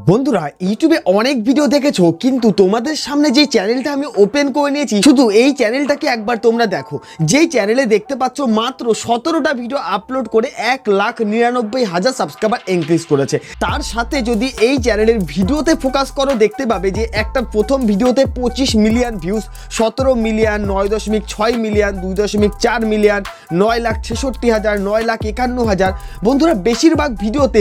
বন্ধুরা ইউটিউবে অনেক ভিডিও দেখেছো, কিন্তু তোমাদের সামনে যে চ্যানেলটা আমি ওপেন করে নিয়েছি, শুধু এই চ্যানেলটাকে একবার তোমরা দেখো। যেই চ্যানেলে দেখতে পাচ্ছ মাত্র 17টা ভিডিও আপলোড করে 1,99,000 সাবস্ক্রাইবার ইনক্রিজ করেছে। তার সাথে যদি এই চ্যানেলের ভিডিওতে ফোকাস করো, দেখতে পাবে যে একটা প্রথম ভিডিওতে 25 million views, 17 million, 9.6 million, 2.4 million, 9,66,000, 9,51,000। বন্ধুরা বেশিরভাগ ভিডিওতে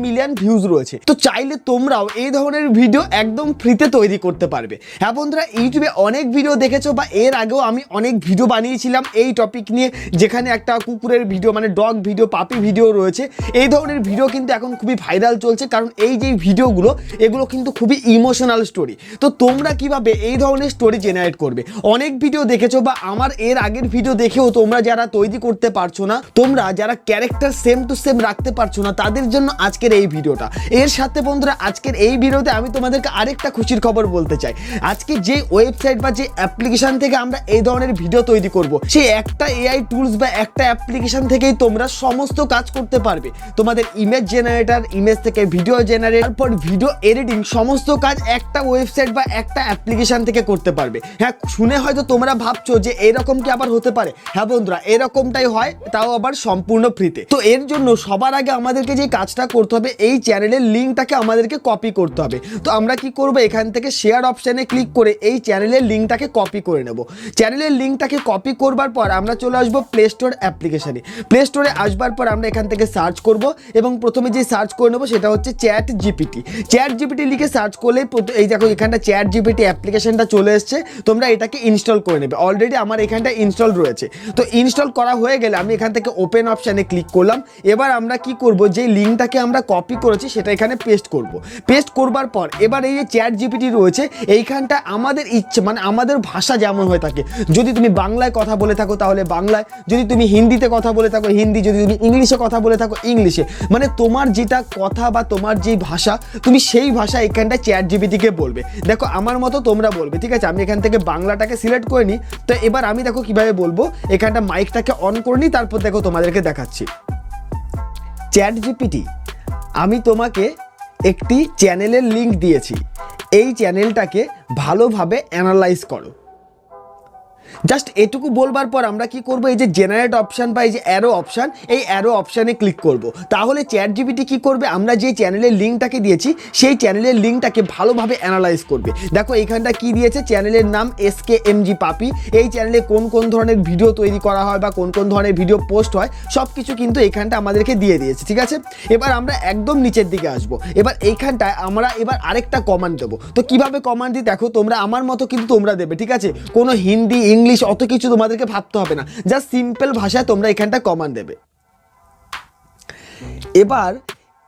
মিলিয়ন ভিউজ রয়েছে। তো চাইলে তোমরাও এই ধরনের ভিডিও একদম ফ্রিতে তৈরি করতে পারবে। হ্যাঁ বন্ধুরা, ইউটিউবে অনেক ভিডিও দেখেছো বা এর আগেও আমি অনেক ভিডিও বানিয়েছিলাম এই টপিক নিয়ে, যেখানে একটা কুকুরের ভিডিও মানে ডগ ভিডিও, পাপি ভিডিও রয়েছে। এই ধরনের ভিডিও কিন্তু এখন খুবই ভাইরাল চলছে, কারণ এই যে ভিডিওগুলো এগুলো কিন্তু খুবই ইমোশনাল স্টোরি। তো তোমরা কিভাবে এই ধরনের স্টোরি জেনারেট করবে? অনেক ভিডিও দেখেছো বা আমার এর আগের ভিডিও দেখেও তোমরা যারা তৈরি করতে পারছো না, তোমরা যারা ক্যারেক্টার সেম টু সেম রাখতে পারছো না, তাদের জন্য আজকের এই ভিডিওটা। এর সাথে বন্ধুরা আজকের এই ভিডিওতে আমি তোমাদেরকে আরেকটা খুশির খবর বলতে চাই। আজকে যে ওয়েবসাইট বা যে অ্যাপ্লিকেশন থেকে আমরা এই ধরনের ভিডিও তৈরি করব, সেই একটা এআই টুলস বা একটা অ্যাপ্লিকেশন থেকেই তোমরা সমস্ত কাজ করতে পারবে। তোমাদের ইমেজ জেনারেটর, ইমেজ থেকে ভিডিও জেনারেট, তারপর ভিডিও এডিটিং, সমস্ত কাজ একটা ওয়েবসাইট বা একটা অ্যাপ্লিকেশন থেকে করতে পারবে। হ্যাঁ, শুনে হয়তো তোমরা ভাবছো যে এরকম কি আবার হতে পারে? হ্যাঁ বন্ধুরা, এরকমটাই হয়, তাও আবার সম্পূর্ণ ফ্রিতে। তো এর জন্য সবার আগে আমাদেরকে যে কাজটা করতে হবে, এই চ্যানেলের লিঙ্কটাকে আমাদেরকে কপি করতে হবে। তো আমরা কি করব, এখান থেকে শেয়ার অপশানে ক্লিক করে এই চ্যানেলের লিঙ্কটাকে কপি করে নেব। চ্যানেলের লিঙ্কটাকে কপি করবার পর আমরা চলে আসবো প্লে স্টোর অ্যাপ্লিকেশানে। প্লে স্টোরে আসবার পর আমরা এখান থেকে সার্চ করব, এবং প্রথমে যে সার্চ করে নেবো সেটা হচ্ছে চ্যাট জিপিটি। চ্যাট জিপিটি লিখে সার্চ করলে এই দেখো এখানটা চ্যাট জিপিটি অ্যাপ্লিকেশনটা চলে এসছে। তোমরা এটাকে ইনস্টল করে নেবে। অলরেডি আমার এখানটা ইনস্টল রয়েছে। তো ইনস্টল করা হয়ে গেলে আমি এখান থেকে ওপেন অপশানে ক্লিক করলাম। এবার আমরা কি করব, যে লিঙ্কটাকে আমরা কপি করেছি সেটা এখানে পেস্ট করব। পেস্ট করবার পর এবার এই যে চ্যাট জিপিটি রয়েছে, এইখানটা আমাদের ইচ্ছে মানে আমাদের ভাষা যেমন হয়ে থাকে, যদি তুমি বাংলায় কথা বলে থাকো তাহলে বাংলায়, যদি তুমি হিন্দিতে কথা বলে থাকো হিন্দি, যদি তুমি ইংলিশে কথা বলে থাকো ইংলিশে, মানে তোমার যেটা কথা বা তোমার যেই ভাষা, তুমি সেই ভাষা এখানটা চ্যাট জিপিটিকে বলবে। দেখো আমার মতো তোমরা বলবে, ঠিক আছে? আমি এখান থেকে বাংলাটাকে সিলেক্ট করে নিই। তো এবার আমি দেখো কিভাবে বলবো, এখানটা মাইকটাকে অন করে নিই, তারপর দেখো তোমাদেরকে দেখাচ্ছি। চ্যাট জিপিটি, আমি তোমাকে একটি চ্যানেলের লিঙ্ক দিয়েছি, এই চ্যানেলটাকে ভালোভাবে অ্যানালাইজ করো। জাস্ট এটুকু বলবার পর আমরা কি করব, এই যে জেনারেট অপশান বা এই যে অ্যারো অপশান, এই অ্যারো অপশানে ক্লিক করব। তাহলে চ্যাট জিপিটি কী করবে, আমরা যে চ্যানেলের লিঙ্কটাকে দিয়েছি সেই চ্যানেলের লিঙ্কটাকে ভালোভাবে অ্যানালাইজ করবে। দেখো এইখানটা কি দিয়েছে, চ্যানেলের নাম SKMG পাপি। এই চ্যানেলে কোন কোন ধরনের ভিডিও তৈরি করা হয় বা কোন কোন ধরনের ভিডিও পোস্ট হয়, সব কিছু কিন্তু এইখানটা আমাদেরকে দিয়ে দিয়েছে, ঠিক আছে? এবার আমরা একদম নিচের দিকে আসব। এবার এইখানটায় আমরা এবার আরেকটা কমান্ড দেবো। তো কিভাবে কমান্ড দিই দেখো, তোমরা আমার মতো কিন্তু তোমরা দেবে, ঠিক আছে? কোনো হিন্দি ইংলিশ অত কিছু তোমাদেরকে ভাবতে হবে না, জাস্ট সিম্পল ভাষায় তোমরা এখানটা কমান্ড দেবে। এবার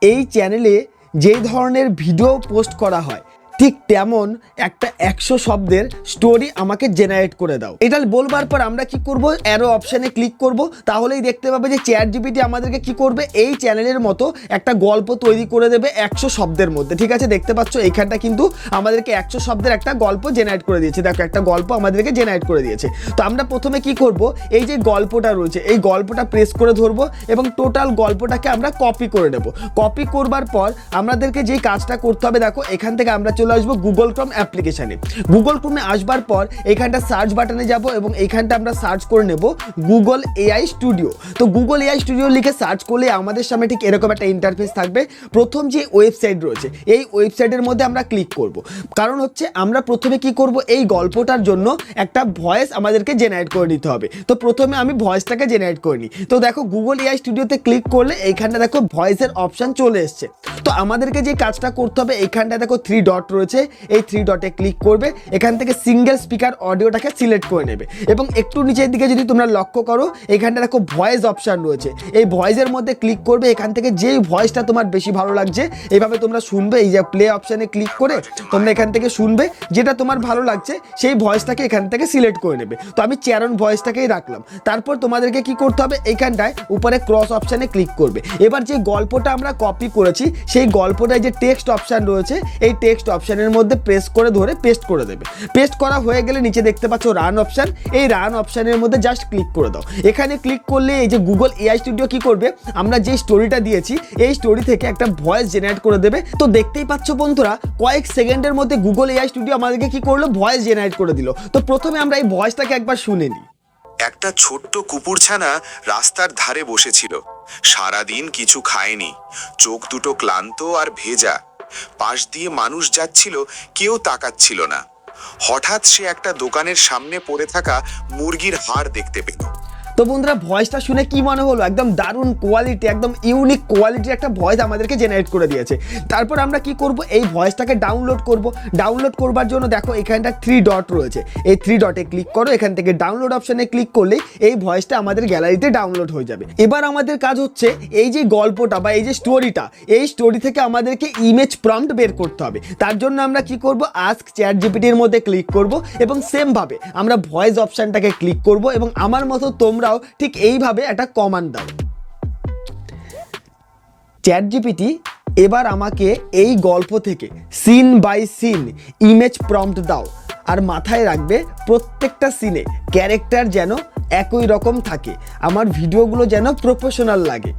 এই চ্যানেলে যেই ধরনের ভিডিও পোস্ট করা হয়, ঠিক তেমন একটা 100 শব্দের স্টোরি আমাকে জেনারেট করে দাও। এটা বলবার পর আমরা কি করব, অ্যারো অপশানে ক্লিক করব। তাহলেই দেখতে পাবে যে চ্যাট জিপিটি আমাদেরকে কি করবে, এই চ্যানেলের মতো একটা গল্প তৈরি করে দেবে 100 শব্দের মধ্যে, ঠিক আছে? দেখতে পাচ্ছ এইখানটা কিন্তু আমাদেরকে 100 শব্দের একটা গল্প জেনারেট করে দিয়েছে। দেখো একটা গল্প আমাদেরকে জেনারেট করে দিয়েছে। তো আমরা প্রথমে কি করব, এই যে গল্পটা রয়েছে এই গল্পটা প্রেস করে ধরবো এবং টোটাল গল্পটাকে আমরা কপি করে নেব। কপি করবার পর আমাদেরকে যেই কাজটা করতে হবে, দেখো এখান থেকে আমরা চলে আসবো গুগল ক্রোম অ্যাপ্লিকেশানে। গুগল ক্রোমে আসবার পর এখানটা সার্চ বাটনে যাব এবং এইখানটা আমরা সার্চ করে নেব গুগল এআই স্টুডিও। তো গুগল এআই স্টুডিও লিখে সার্চ করলে আমাদের সামনে ঠিক এরকম একটা ইন্টারফেস থাকবে। প্রথম যে ওয়েবসাইট রয়েছে এই ওয়েবসাইটের মধ্যে আমরা ক্লিক করব। কারণ হচ্ছে আমরা প্রথমে কি করব, এই গল্পটার জন্য একটা ভয়েস আমাদেরকে জেনারেট করে নিতে হবে। তো প্রথমে আমি ভয়েসটাকে জেনারেট করে নিই। তো দেখো গুগল এআই স্টুডিওতে ক্লিক করলে এইখানটা দেখো ভয়েসের অপশান চলে এসছে। তো আমাদেরকে যে কাজটা করতে হবে, এইখানটা দেখো 3 ডট রয়েছে, এই 3 ডটে ক্লিক করবে। এখান থেকে সিঙ্গেল স্পিকার অডিওটাকে সিলেক্ট করে নেবে এবং একটু নিচের দিকে যদি তোমরা লক্ষ্য করো, এখানটা দেখো ভয়েস অপশান রয়েছে, এই ভয়েসের মধ্যে ক্লিক করবে। এখান থেকে যেই ভয়েসটা তোমার বেশি ভালো লাগছে এইভাবে তোমরা শুনবে। এই যে প্লে অপশানে ক্লিক করে তোমরা এখান থেকে শুনবে, যেটা তোমার ভালো লাগছে সেই ভয়েসটাকে এখান থেকে সিলেক্ট করে নেবে। তো আমি চ্যারন ভয়েসটাকেই রাখলাম। তারপর তোমাদেরকে কি করতে হবে, এইখানটায় উপরে ক্রস অপশানে ক্লিক করবে। এবার যে গল্পটা আমরা কপি করেছি সেই গল্পটায় যে টেক্সট অপশান রয়েছে, এই টেক্সট অপশান অপশানের মধ্যে প্রেস করে ধরে পেস্ট করে দেবে। পেস্ট করা হয়ে গেলে নিচে দেখতে পাচ্ছ রান অপশান, এই রান অপশানের মধ্যে জাস্ট ক্লিক করে দাও। এখানে ক্লিক করলে এই যে গুগল এআই স্টুডিও কি করবে, আমরা যে স্টোরিটা দিয়েছি এই স্টোরি থেকে একটা ভয়েস জেনারেট করে দেবে। তো দেখতেই পাচ্ছ বন্ধুরা, কয়েক সেকেন্ডের মধ্যে গুগল এআই স্টুডিও আমাদেরকে কি করলো, ভয়েস জেনারেট করে দিল। তো প্রথমে আমরা এই ভয়েসটাকে একবার শুনে নিই। একটা ছোট্ট কুকুরছানা রাস্তার ধারে বসেছিল। সারাদিন কিছু খায়নি, চোখ দুটো ক্লান্ত আর ভেজা। পাশ দিয়ে মানুষ যাচ্ছিল, কেউ তাকাচ্ছিল না। হঠাৎ সে একটা দোকানের সামনে পড়ে থাকা মুরগির হাড় দেখতে পেল। তো বন্ধুরা, ভয়েসটা শুনে কি মনে হলো? একদম দারুণ কোয়ালিটি, একদম ইউনিক কোয়ালিটির একটা ভয়েস আমাদেরকে জেনারেট করে দিয়েছে। তারপর আমরা কি করব, এই ভয়েসটাকে ডাউনলোড করব। ডাউনলোড করবার জন্য দেখো এখানটা 3 ডট রয়েছে, এই 3 ডটে ক্লিক করো। এখান থেকে ডাউনলোড অপশানে ক্লিক করলেই এই ভয়েসটা আমাদের গ্যালারিতে ডাউনলোড হয়ে যাবে। এবার আমাদের কাজ হচ্ছে এই যে গল্পটা বা এই যে স্টোরিটা, এই স্টোরি থেকে আমাদেরকে ইমেজ প্রম্পট বের করতে হবে। তার জন্য আমরা কি করব, আস্ক চ্যাট জিপিটির মধ্যে ক্লিক করব এবং সেমভাবে আমরা ভয়েস অপশানটাকে ক্লিক করব এবং আমার মতো তোমরা ঠিক এইভাবে একটা কমান্ড দাও, চ্যাট জিপিটি এবার আমাকে এই গল্প থেকে scene by scene image prompt দাও। আর মাথায় রাখবে প্রত্যেকটা সিনে ক্যারেক্টার যেন একই রকম থাকে, আমার ভিডিওগুলো যেন প্রফেশনাল লাগে।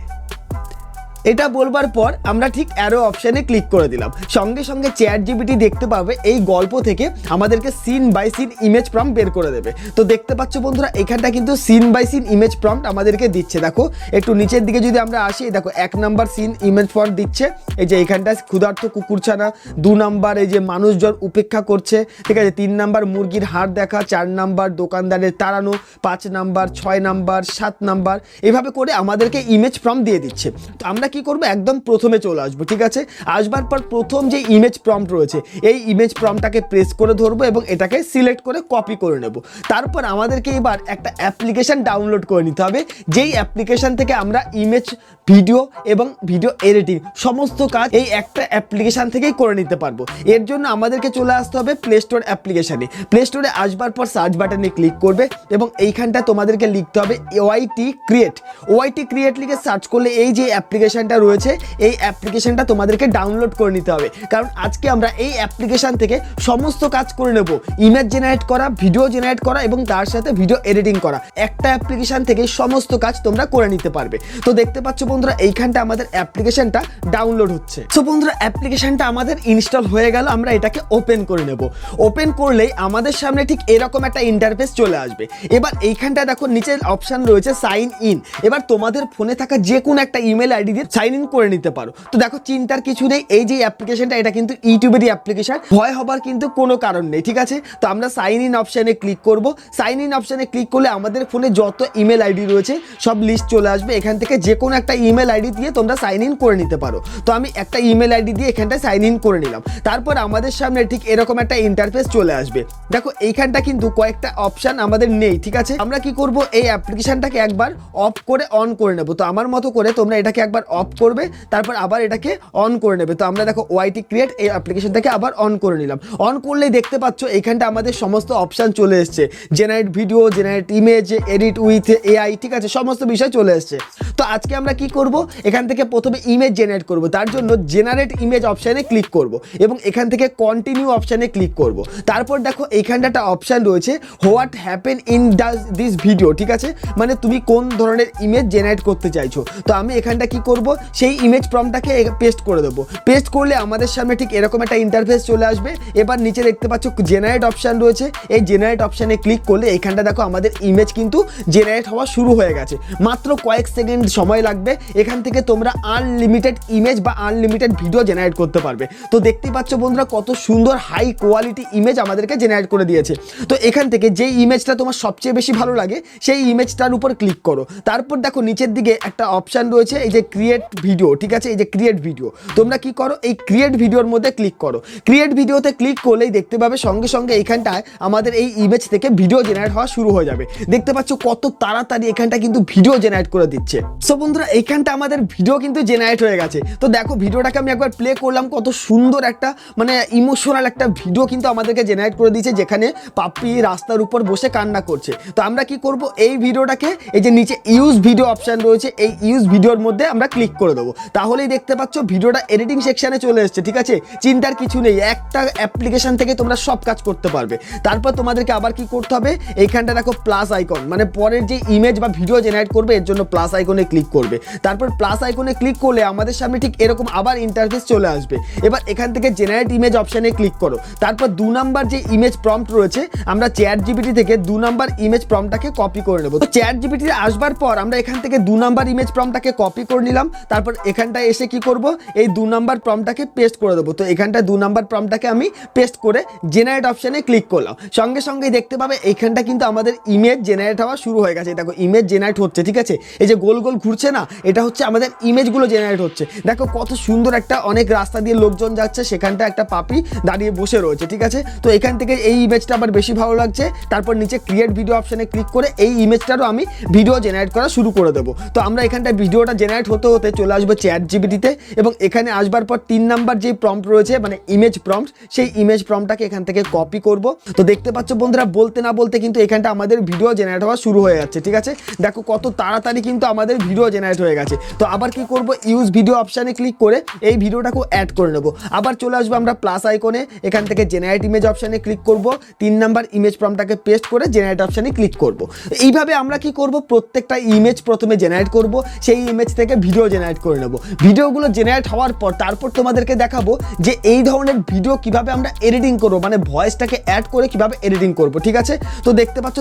এটা বলবার পর আমরা ঠিক অ্যারো অপশানে ক্লিক করে দিলাম। সঙ্গে সঙ্গে চ্যাট জিপিটি দেখতে পাবে এই গল্প থেকে আমাদেরকে scene by scene image prompt বের করে দেবে। তো দেখতে পাচ্ছ বন্ধুরা, এখানটা কিন্তু scene by scene image prompt আমাদেরকে দিচ্ছে। দেখো একটু নিচের দিকে যদি আমরা আসি, দেখো 1 নাম্বার সিন ইমেজ প্রম্পট দিচ্ছে, এই যে এখানটা ক্ষুধার্ত কুকুরছানা। 2 নাম্বার এই যে মানুষজন উপেক্ষা করছে, ঠিক আছে। 3 নাম্বার মুরগির হাড় দেখা। 4 নাম্বার দোকানদারের তাড়ানো। 5 নাম্বার, 6 নাম্বার, 7 নাম্বার, এভাবে করে আমাদেরকে ইমেজ প্রম্পট দিয়ে দিচ্ছে। তো আমরা কি করব, একদম প্রথমে চলে আসবো, ঠিক আছে। আসবার পর প্রথম যে ইমেজ প্রম্পট রয়েছে এই ইমেজ প্রম্পটটাকে প্রেস করে ধরবো এবং এটাকে সিলেক্ট করে কপি করে নেব। তারপর আমাদেরকে এবার একটা অ্যাপ্লিকেশন ডাউনলোড করে নিতে হবে, যেই অ্যাপ্লিকেশন থেকে আমরা ইমেজ, ভিডিও এবং ভিডিও এডিটিং সমস্ত কাজ এই একটা অ্যাপ্লিকেশন থেকেই করে নিতে পারবো। এর জন্য আমাদেরকে চলে আসতে হবে প্লে স্টোর অ্যাপ্লিকেশানে। প্লে স্টোরে আসবার পর সার্চ বাটনে ক্লিক করবে এবং এইখানটা তোমাদেরকে লিখতে হবে ওআইটি ক্রিয়েট। ওআইটি ক্রিয়েট লিখে সার্চ করলে এই যে অ্যাপ্লিকেশনটা রয়েছে এই অ্যাপ্লিকেশনটা তোমাদেরকে ডাউনলোড করে নিতে হবে, কারণ আজকে আমরা এই অ্যাপ্লিকেশন থেকে সমস্ত কাজ করে নেব। ইমেজ জেনারেট করা, ভিডিও জেনারেট করা এবং তার সাথে ভিডিও এডিটিং করা। একটা অ্যাপ্লিকেশন থেকে সমস্ত কাজ তোমরা করে নিতে পারবে। তো দেখতে পাচ্ছ বন্ধুরা, এইখানটা আমাদের অ্যাপ্লিকেশনটা ডাউনলোড হচ্ছে। সো বন্ধুরা, অ্যাপ্লিকেশনটা আমাদের ইনস্টল হয়ে গেল। আমরা এটাকে ওপেন করে নেব। ওপেন করলেই আমাদের সামনে ঠিক এরকম একটা ইন্টারফেস চলে আসবে। এবার এইখানটা দেখো নিচে অপশন রয়েছে সাইন ইন। এবার তোমাদের ফোনে থাকা যে কোনো একটা ইমেল আইডি দিয়ে সাইন ইন করে নিতে পারো। তো দেখো চিন্তার কিছু নেই, এই যে অ্যাপ্লিকেশনটা এটা কিন্তু ইউটিউবেরই অ্যাপ্লিকেশন, ভয় হবার কিন্তু কোনো কারণ নেই, ঠিক আছে। তো আমরা সাইন ইন অপশানে ক্লিক করব। সাইন ইন অপশানে ক্লিক করলে আমাদের ফোনে যত ইমেল আইডি রয়েছে সব লিস্ট চলে আসবে। এখান থেকে যে কোনো একটা ইমেল আইডি দিয়ে তোমরা সাইন ইন করে নিতে পারো। তো আমি একটা ইমেল আইডি দিয়ে এখানটায় সাইন ইন করে নিলাম। তারপর আমাদের সামনে ঠিক এরকম একটা ইন্টারফেস চলে আসবে। দেখো এইখানটা কিন্তু কয়েকটা অপশান আমাদের নেই, ঠিক আছে। আমরা কি করব, এই অ্যাপ্লিকেশনটাকে একবার অফ করে অন করে নেব। তো আমার মতো করে তোমরা এটাকে একবার অফ করবে, তারপর আবার এটাকে অন করে নেবে। তো আমরা দেখো ওআইটি ক্রিয়েট এই অ্যাপ্লিকেশনটাকে আবার অন করে নিলাম। অন করলেই দেখতে পাচ্ছ এইখানটা আমাদের সমস্ত অপশান চলে এসছে, generate video, generate image, edit with AI, ঠিক আছে, সমস্ত বিষয় চলে এসছে। তো আজকে আমরা কি করব, এখান থেকে প্রথমে ইমেজ জেনারেট করব। তার জন্য জেনারেট ইমেজ অপশানে ক্লিক করব এবং এখান থেকে কন্টিনিউ অপশানে ক্লিক করব। তারপর দেখো এইখানটা একটা অপশান রয়েছে what happen in this video, ঠিক আছে, মানে তুমি কোন ধরনের ইমেজ জেনারেট করতে চাইছো। তো আমি এখানটা কি করব, সেই ইমেজ প্রম্পটটাকে পেস্ট করে দেবো। পেস্ট করলে আমাদের সামনে ঠিক এরকম একটা ইন্টারফেস চলে আসবে। এবার নিচে দেখতে পাচ্ছ জেনারেট অপশান রয়েছে, এই জেনারেট অপশানে ক্লিক করলে এইখানটা দেখো আমাদের ইমেজ কিন্তু জেনারেট হওয়া শুরু হয়ে গেছে। মাত্র কয়েক সেকেন্ড সময় লাগবে। এখান থেকে তোমরা আনলিমিটেড ইমেজ বা আনলিমিটেড ভিডিও জেনারেট করতে পারবে। তো দেখতেই পাচ্ছ বন্ধুরা কত সুন্দর হাই কোয়ালিটি ইমেজ আমাদেরকে জেনারেট করে দিয়েছে। তো এখান থেকে যে ইমেজটা তোমার সবচেয়ে বেশি ভালো লাগে সেই ইমেজটার উপর ক্লিক করো। তারপর দেখো নিচের দিকে একটা অপশান রয়েছে এই যে ক্রিয়েট ভিডিও, ঠিক আছে, এই যে ক্রিয়েট ভিডিও। তোমরা কি করো, এই ক্রিয়েট ভিডিওর মধ্যে ক্লিক করো। ক্রিয়েট ভিডিওতে ক্লিক করলেই দেখতে পাবে সঙ্গে সঙ্গে এইখানটায় আমাদের এই ইমেজ থেকে ভিডিও জেনারেট হওয়া শুরু হয়ে যাবে। দেখতে পাচ্ছ কত তাড়াতাড়ি এখানটা কিন্তু ভিডিও জেনারেট করে দিচ্ছে। সো বন্ধুরা, এইখানটা আমাদের ভিডিও কিন্তু জেনারেট হয়ে গেছে। তো দেখো ভিডিওটাকে আমি একবার প্লে করলাম, কত সুন্দর একটা মানে ইমোশনাল একটা ভিডিও কিন্তু আমাদেরকে জেনারেট করে দিয়েছে, যেখানে পাপ্পি রাস্তার উপর বসে কান্না করছে। তো আমরা কি করব, এই ভিডিওটাকে এই যে নিচে ইউজ ভিডিও অপশান রয়েছে এই ইউজ ভিডিওর মধ্যে আমরা ক্লিক ক্লিক করে দেবো, তাহলেই দেখতে পাচ্ছ ভিডিওটা এডিটিং সেকশনে চলে এসছে। ঠিক আছে, চিন্তার কিছু নেই, একটা অ্যাপ্লিকেশন থেকে তোমরা সব কাজ করতে পারবে। তারপর তোমাদেরকে আবার কি করতে হবে, এইখানটা দেখো প্লাস আইকন, মানে পরের যে ইমেজ বা ভিডিও জেনারেট করবে এর জন্য প্লাস আইকনে ক্লিক করবে। তারপর প্লাস আইকনে ক্লিক করলে আমাদের সামনে ঠিক এরকম আবার ইন্টারফেস চলে আসবে। এবার এখান থেকে জেনারেট ইমেজ অপশানে ক্লিক করো। তারপর 2 নাম্বার যে ইমেজ প্রম্পট রয়েছে, আমরা চ্যাট জিপিটি থেকে 2 নাম্বার ইমেজ প্রম্পটটাকে কপি করে নেব। তো চ্যাট জিপিটি আসবার পর আমরা এখান থেকে 2 নাম্বার ইমেজ প্রম্পটটাকে কপি করে নিলাম। তারপর এখানটায় এসে কি করব, এই 2 নাম্বার প্রম্পটটাকে পেস্ট করে দেবো। তো এখানটায় 2 নাম্বার প্রম্পটটাকে আমি পেস্ট করে জেনারেট অপশানে ক্লিক করলাম। সঙ্গে সঙ্গেই দেখতে পাবে এইখানটা কিন্তু আমাদের ইমেজ জেনারেট হওয়া শুরু হয়ে গেছে। দেখো ইমেজ জেনারেট হচ্ছে। ঠিক আছে, এই যে গোল গোল ঘুরছে না, এটা হচ্ছে আমাদের ইমেজগুলো জেনারেট হচ্ছে। দেখো কত সুন্দর একটা, অনেক রাস্তা দিয়ে লোকজন যাচ্ছে, সেখানটা একটা পাপি দাঁড়িয়ে বসে রয়েছে। ঠিক আছে, তো এখান থেকে এই ইমেজটা আবার বেশি ভালো লাগছে। তারপর নিচে ক্রিয়েট ভিডিও অপশানে ক্লিক করে এই ইমেজটারও আমি ভিডিও জেনারেট করা শুরু করে দেবো। তো আমরা এখানটায় ভিডিওটা জেনারেট হতে হতে চলে আসবো চ্যাট জিপিটিতে, এবং এখানে আসবার পর 3 নাম্বার যে প্রম্পট রয়েছে, মানে ইমেজ প্রম্পট, সেই ইমেজ প্রম্পটটাকে এখান থেকে কপি করব। তো দেখতে পাচ্ছ বন্ধুরা, বলতে না বলতে কিন্তু এখানটা আমাদের ভিডিও জেনারেট হওয়া শুরু হয়ে যাচ্ছে। ঠিক আছে, দেখো কত তাড়াতাড়ি কিন্তু আমাদের ভিডিও জেনারেট হয়ে গেছে। তো আবার কি করব, ইউজ ভিডিও অপশানে ক্লিক করে এই ভিডিওটাকে অ্যাড করে নেব। আবার চলে আসবো আমরা প্লাস আইকনে, এখান থেকে জেনারেট ইমেজ অপশানে ক্লিক করব, 3 নাম্বার ইমেজ প্রম্পটটাকে পেস্ট করে জেনারেট অপশানে ক্লিক করব। এইভাবে আমরা কি করব, প্রত্যেকটা ইমেজ প্রথমে জেনারেট করব, সেই ইমেজ থেকে ভিডিও জেনারেট করে নেব। ভিডিওগুলো জেনারেট হওয়ার পর তারপর তোমাদেরকে দেখাবো যে এই ধরনের ভিডিও কিভাবে আমরা এডিটিং করব, মানে ভয়েসটাকে অ্যাড করে কিভাবে এডিটিং করব। ঠিক আছে, তো দেখতে পাচ্ছ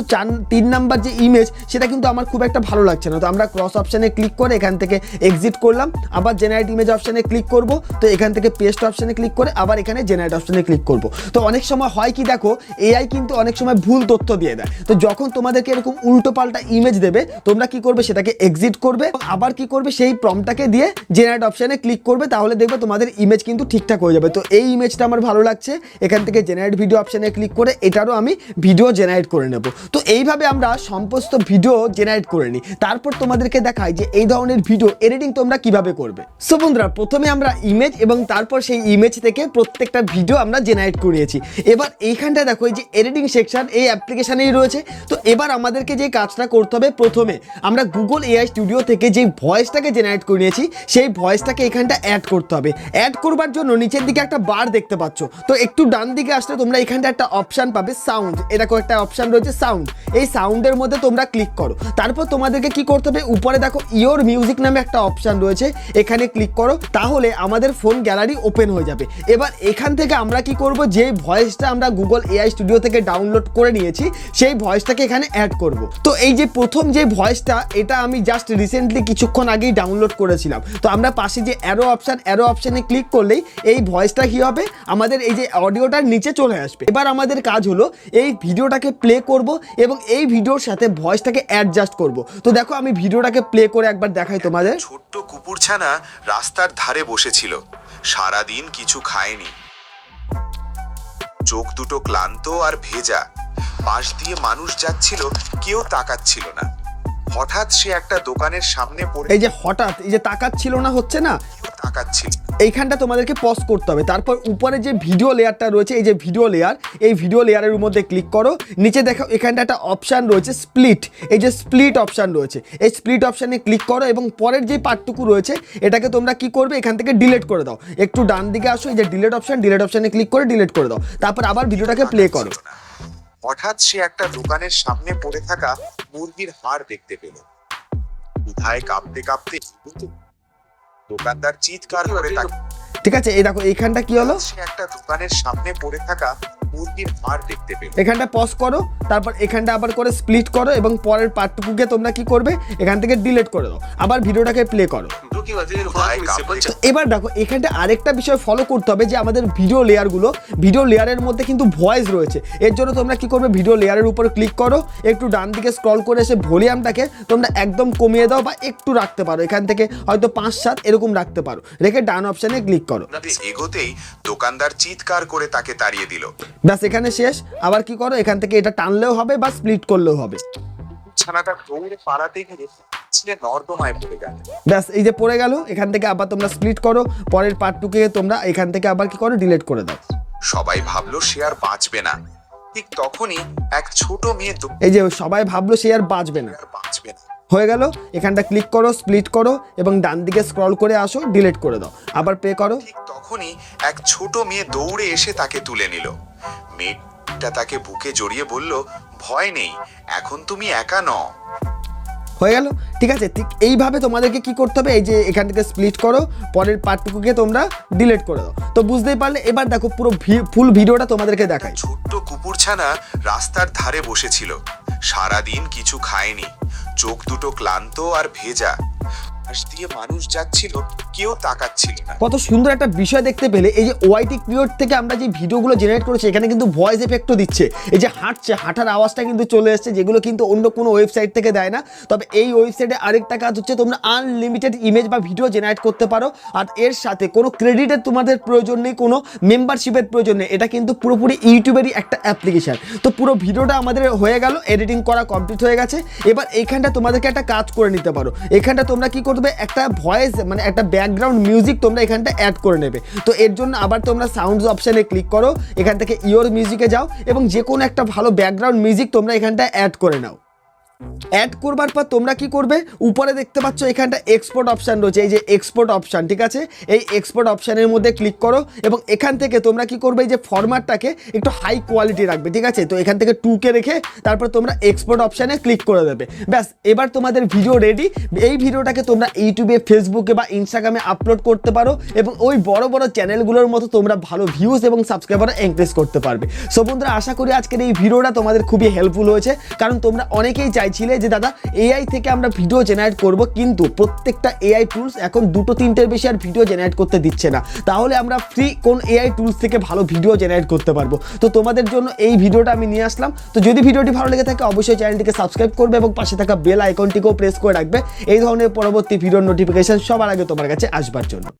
3 নাম্বার যে ইমেজ, সেটা কিন্তু আমার খুব একটা ভালো লাগছে না। তো আমরা ক্রস অপশানে ক্লিক করে এখান থেকে এক্সিট করলাম, আবার জেনারেট ইমেজ অপশানে ক্লিক করব। তো এখান থেকে পেস্ট অপশানে ক্লিক করে আবার এখানে জেনারেট অপশানে ক্লিক করব। তো অনেক সময় হয় কি, দেখো এআই কিন্তু অনেক সময় ভুল তথ্য দিয়ে দেয়। তো যখন তোমাদেরকে এরকম উল্টো পাল্টা ইমেজ দেবে, তোমরা কি করবে, সেটাকে এক্সিট করবে, আবার কি করবে, সেই প্রম্পটটাকে দিয়ে জেনারেট অপশানে ক্লিক করবে, তাহলে দেখবে তোমাদের ইমেজ কিন্তু ঠিকঠাক হয়ে যাবে। তো এই ইমেজটা আমার ভালো লাগছে, এখান থেকে জেনারেট ভিডিও অপশানে ক্লিক করে এটারও আমি ভিডিও জেনারেট করে নেব। তো এইভাবে আমরা সমস্ত ভিডিও জেনারেট করে নিই। তারপর তোমাদেরকে দেখাই যে এই ধরনের ভিডিও এডিটিং তোমরা কিভাবে করবে। সো বন্ধুরা, প্রথমে আমরা ইমেজ এবং তারপর সেই ইমেজ থেকে প্রত্যেকটা ভিডিও আমরা জেনারেট করিয়েছি। এবার এইখানটা দেখো, এই যে এডিটিং সেকশন এই অ্যাপ্লিকেশনেই রয়েছে। তো এবার আমাদেরকে যে কাজটা করতে হবে, প্রথমে আমরা গুগল এআই স্টুডিও থেকে যে ভয়েসটাকে জেনারেট করে নিয়েছি, সেই ভয়েসটাকে এখানটা অ্যাড করতে হবে। অ্যাড করবার জন্য নিচের দিকে একটা বার দেখতে পাচ্ছ, তো একটু ডান দিকে আসলে তোমরা এখানটা একটা অপশান পাবে সাউন্ড, এরকম একটা অপশান রয়েছে সাউন্ড। এই সাউন্ডের মধ্যে তোমরা ক্লিক করো। তারপর তোমাদেরকে কি করতে হবে, উপরে দেখো ইয়োর মিউজিক নামে একটা অপশান রয়েছে, এখানে ক্লিক করো, তাহলে আমাদের ফোন গ্যালারি ওপেন হয়ে যাবে। এবার এখান থেকে আমরা কি করব, যে ভয়েসটা আমরা গুগল এআই স্টুডিও থেকে ডাউনলোড করে নিয়েছি, সেই ভয়েসটাকে এখানে অ্যাড করব। তো এই যে প্রথম যে ভয়েসটা, এটা আমি জাস্ট রিসেন্টলি কিছুক্ষণ আগেই ডাউনলোড করেছিলাম। তো আমরা পাশে যে অ্যারো অপশানে ক্লিক করলেই এই ভয়েসটা কি হবে, আমাদের এই যে অডিওটার নিচে চলে আসবে। এবার আমাদের কাজ হলো এই ভিডিওটাকে প্লে করব এবং এই ভিডিওর সাথে ভয়েসটাকে অ্যাডজাস্ট করব। তো দেখো আমি ভিডিওটাকে প্লে করে একবার দেখাই তোমাদের। ছোট্ট কুকুরছানা রাস্তার ধারে বসেছিল, সারাদিন কিছু খায়নি, চোখ দুটো ক্লান্ত আর ভেজা। পাশ দিয়ে মানুষ যাচ্ছিল, কেউ তাকাচ্ছিল না। হঠাৎ সে একটা দোকানের সামনে পড়ে, এই যে হঠাৎ, এই যে তাকাচ্ছিল না হচ্ছে না, কেউ তাকাচ্ছিল। এইখানটা তোমাদেরকে পজ করতে হবে। তারপর উপরে যে ভিডিও লেয়ারটা রয়েছে, এই যে ভিডিও লেয়ার, এই ভিডিও লেয়ারের মধ্যে ক্লিক করো। নিচে দেখো এখানটা একটা অপশান রয়েছে স্প্লিট, এই যে স্প্লিট অপশান রয়েছে, এই স্প্লিট অপশানে ক্লিক করো এবং পরের যে পার্টটুকু রয়েছে এটাকে তোমরা কি করবে, এখান থেকে ডিলিট করে দাও। একটু ডান দিকে আসো, এই যে ডিলিট অপশানে ক্লিক করে ডিলিট করে দাও। তারপর আবার ভিডিওটাকে প্লে করো। হঠাৎ সে একটা দোকানের সামনে পড়ে থাকা মুরগির হাড় দেখতে পেল। কোথায় কাঁপতে কাঁপতে দোকানদার চিৎকার করে তাকে, ঠিক আছে, এই দেখো এইখানটা কি হলো, সে একটা দোকানের সামনে পড়ে থাকা মুরগির হাড় দেখতে পেল। এখানটা পজ করো, তারপর এখানটা আবার করে স্প্লিট করো এবং পরের পার্টটুকুকে তোমরা কি করবে, এখান থেকে ডিলিট করে দাও। আবার ভিডিওটাকে প্লে করো। এবার দেখো এখানটা আরেকটা বিষয় ফলো করতে হবে, যে আমাদের ভিডিও লেয়ারের মধ্যে কিন্তু ভয়েস রয়েছে। এর জন্য তোমরা কি করবে, ভিডিও লেয়ারের উপর ক্লিক করো, একটু ডান দিকে স্ক্রল করে এসে ভলিউমটাকে তোমরা একদম কমিয়ে দাও বা একটু রাখতে পারো, এখান থেকে হয়তো 5-7 এরকম রাখতে পারো, রেখে ডান অপশানে ক্লিক করো। এগোতেই দোকানদার চিৎকার করে তাকে তাড়িয়ে দিল। ব্যাস, এখানে শেষ। আবার কি করো, এখান থেকে এটা টানলেও হবে বা স্প্লিট করলেও হবে। ছানাটা দৌড়ে পালাতে গিয়ে ছেলে নর্দমায় পড়ে গেল। ব্যাস, এই যে পড়ে গেল। এখান থেকে আবার তোমরা স্প্লিট করো, পরের পার্টটুকে তোমরা এখান থেকে আবার কি করো, ডিলিট করে দাও। সবাই ভাবলো সে আর বাঁচবে না। ঠিক তখনই এক ছোট মেয়ে, এই যে সবাই ভাবলো সে আর বাঁচবে না, হয়ে গেল। এখানটা ক্লিক করো, স্প্লিট করো এবং ডান দিকে স্ক্রল করে আসো, ডিলিট করে দাও, আবার প্লে করো। ঠিক তখনই এক ছোট মেয়ে দৌড়ে এসে তাকে তুলে নিল। মেয়েটা তাকে বুকে জড়িয়ে বলল, ভয় নেই, এখন তুমি একা নও। হয়ে গেল। ঠিক আছে, ঠিক এইভাবে তোমাদেরকে কি করতে হবে, এই যে এখান থেকে স্প্লিট করো, পরের পার্টটুকুকে তোমরা ডিলিট করে দাও। তো বুঝতেই পারলে। এবার দেখো পুরো ফুল ভিডিওটা তোমাদেরকে দেখাই। ছোট্ট কুকুরছানা রাস্তার ধারে বসেছিল, সারাদিন কিছু খায়নি, চোখ দুটো ক্লান্ত আর ভেজা। পাশ দিয়ে মানুষ যাচ্ছিল, কেউ তাকাচ্ছিল না। কত সুন্দর একটা বিষয় দেখতে পেলে। এই যে ওআইটি পিরিয়ড থেকে আমরা যে ভিডিওগুলো জেনারেট করেছি, এখানে কিন্তু ভয়েস এফেক্টও দিচ্ছে। এই যে হাঁটছে, হাঁটার আওয়াজটা কিন্তু চলে এসছে, যেগুলো কিন্তু অন্য কোনো ওয়েবসাইট থেকে দেয় না। তবে এই ওয়েবসাইটে আরেকটা কাজ হচ্ছে, তোমরা আনলিমিটেড ইমেজ বা ভিডিও জেনারেট করতে পারো, আর এর সাথে কোনো ক্রেডিটের তোমাদের প্রয়োজন নেই, কোনো মেম্বারশিপের প্রয়োজন নেই। এটা কিন্তু পুরোপুরি ইউটিউবেরই একটা অ্যাপ্লিকেশন। তো পুরো ভিডিওটা আমাদের হয়ে গেল, এডিটিং করা কমপ্লিট হয়ে গেছে। এবার এইখানটা তোমাদেরকে একটা কাজ করে নিতে পারো। এখানটা তোমরা কি করবে, একটা ভয়েস মানে একটা ব্যাকগ্রাউন্ড মিউজিক তোমরা এখানটা অ্যাড করে নেবে। তো এর জন্য আবার তোমরা সাউন্ডস অপশানে ক্লিক করো, এখান থেকে ইওর মিউজিকে যাও এবং যে কোনো একটা ভালো ব্যাকগ্রাউন্ড মিউজিক তোমরা এখানটা অ্যাড করে নাও। অ্যাড করবার পর তোমরা কি করবে, উপরে দেখতে পাচ্ছ এখানটা এক্সপোর্ট অপশান রয়েছে, এই যে এক্সপোর্ট অপশান, ঠিক আছে, এই এক্সপোর্ট অপশানের মধ্যে ক্লিক করো এবং এখান থেকে তোমরা কি করবে, এই যে ফরম্যাটটাকে একটু হাই কোয়ালিটি রাখবে, ঠিক আছে। তো এখান থেকে 2K রেখে তারপর তোমরা এক্সপোর্ট অপশানে ক্লিক করে দেবে, ব্যাস। এবার তোমাদের ভিডিও রেডি। এই ভিডিওটাকে তোমরা ইউটিউবে, ফেসবুকে বা ইনস্টাগ্রামে আপলোড করতে পারো এবং ওই বড় বড় চ্যানেলগুলোর মতো তোমরা ভালো ভিউজ এবং সাবস্ক্রাইবার এনক্রিজ করতে পারবে। সো বন্ধুরা, আশা করি আজকের এই ভিডিওটা তোমাদের খুবই হেল্পফুল হয়েছে, কারণ তোমরা অনেকেই চাইছিলে যে দাদা এআই থেকে আমরা ভিডিও জেনারেট করব, কিন্তু প্রত্যেকটা এআই টুলস এখন 2-3টের বেশি আর ভিডিও জেনারেট করতে দিচ্ছে না। তাহলে আমরা ফ্রি কোন এআই টুলস থেকে ভালো ভিডিও জেনারেট করতে পারবো? তো তোমাদের জন্য এই ভিডিওটা আমি নিয়ে আসলাম। তো যদি ভিডিওটি ভালো লেগে থাকে অবশ্যই চ্যানেলটিকে সাবস্ক্রাইব করবে এবং পাশে থাকা বেল আইকনটিকেও প্রেস করে রাখবে এই ধরনের পরবর্তী ভিডিওর নোটিফিকেশন সবার আগে তোমার কাছে আসবার জন্য।